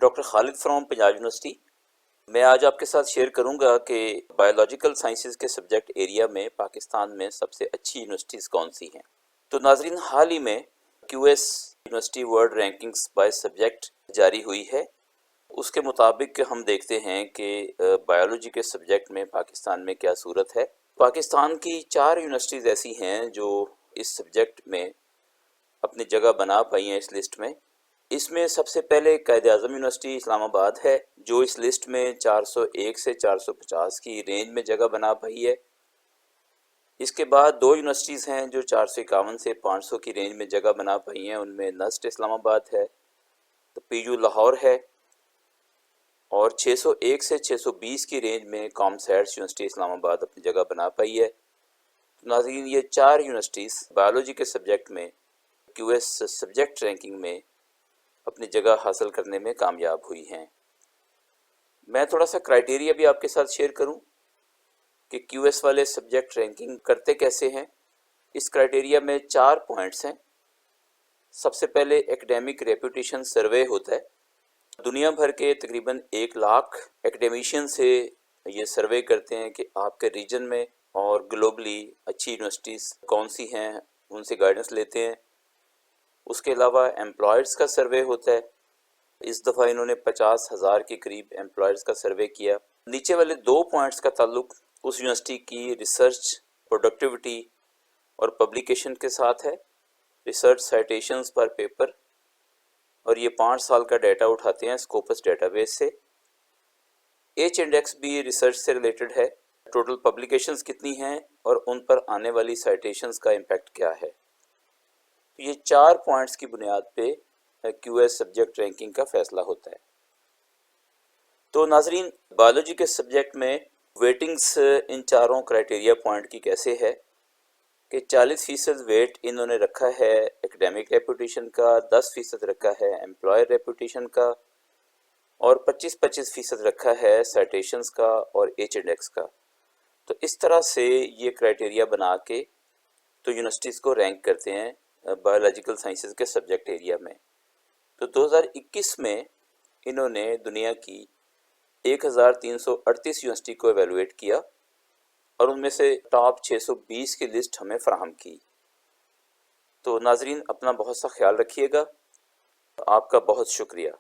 Doctor Khalid from Punjab university. میں آج آپ کے ساتھ شیئر کروں گا کہ بایولوجیکل سائنسز کے سبجیکٹ ایریا میں پاکستان میں سب سے اچھی یونیورسٹیز کون سی ہیں۔ تو ناظرین، حال ہی میں Q S university world rankings by subject جاری ہوئی ہے۔ اس کے مطابق ہم دیکھتے ہیں کہ بایولوجی کے سبجیکٹ میں پاکستان میں کیا صورت ہے۔ پاکستان کی 4 یونیورسٹیز ایسی ہیں جو اس سبجیکٹ میں اپنی جگہ بنا پائی ہیں اس لسٹ میں۔ اس میں سب سے پہلے قائد اعظم یونیورسٹی اسلام آباد ہے، جو اس لسٹ میں 401 سے 450 کی رینج میں جگہ بنا پائی ہے۔ اس کے بعد 2 یونیورسٹیز ہیں جو 451 سے 500 کی رینج میں جگہ بنا پائی ہیں۔ ان میں نسٹ اسلام آباد ہے، تو پی یو لاہور ہے، اور 601 سے 620 کی رینج میں کام سیٹس یونیورسٹی اسلام آباد اپنی جگہ بنا پائی ہے۔ ناظرین، یہ 4 یونیورسٹیز بایولوجی کے سبجیکٹ میں کیو ایس سبجیکٹ رینکنگ میں اپنی جگہ حاصل کرنے میں کامیاب ہوئی ہیں۔ میں تھوڑا سا کرائیٹیریا بھی آپ کے ساتھ شیئر کروں کہ کیو ایس والے سبجیکٹ رینکنگ کرتے کیسے ہیں۔ اس کرائیٹیریا میں 4 پوائنٹس ہیں۔ سب سے پہلے ایکڈیمک ریپوٹیشن سروے ہوتا ہے۔ دنیا بھر کے تقریباً 1 لاکھ ایکڈیمیشین سے یہ سروے کرتے ہیں کہ آپ کے ریجن میں اور گلوبلی اچھی یونیورسٹیز کون سی ہیں، ان سے گائیڈنس لیتے ہیں۔ اس کے علاوہ امپلائرز کا سروے ہوتا ہے۔ اس دفعہ انہوں نے 50,000 کے قریب امپلائرز کا سروے کیا۔ نیچے والے 2 پوائنٹس کا تعلق اس یونیورسٹی کی ریسرچ پروڈکٹیوٹی اور پبلیکیشن کے ساتھ ہے۔ ریسرچ سائٹیشنز پر پیپر، اور یہ 5 سال کا ڈیٹا اٹھاتے ہیں اسکوپس ڈیٹا بیس سے۔ ایچ انڈیکس بھی ریسرچ سے ریلیٹڈ ہے۔ ٹوٹل پبلیکیشنز کتنی ہیں اور ان پر آنے والی سائٹیشنز کا امپیکٹ کیا ہے۔ یہ 4 پوائنٹس کی بنیاد پہ کیو ایس سبجیکٹ رینکنگ کا فیصلہ ہوتا ہے۔ تو ناظرین، بایولوجی کے سبجیکٹ میں ویٹنگز ان چاروں کرائیٹیریا پوائنٹ کی کیسے ہے کہ 40% ویٹ انہوں نے رکھا ہے ایکڈیمک ریپوٹیشن کا، 10% رکھا ہے امپلائر ریپوٹیشن کا، اور 25% رکھا ہے سائٹیشنز کا اور ایچ انڈیکس کا۔ تو اس طرح سے یہ کرائیٹیریا بنا کے تو یونیورسٹیز کو رینک کرتے ہیں بایولوجیکل سائنسز کے سبجیکٹ ایریا میں۔ تو 2021 میں انہوں نے دنیا کی 1338 یونیورسٹی کو ایویلویٹ کیا، اور ان میں سے ٹاپ 620 کی لسٹ ہمیں فراہم کی۔ تو ناظرین، اپنا بہت سا خیال رکھیے گا۔ آپ کا بہت شکریہ۔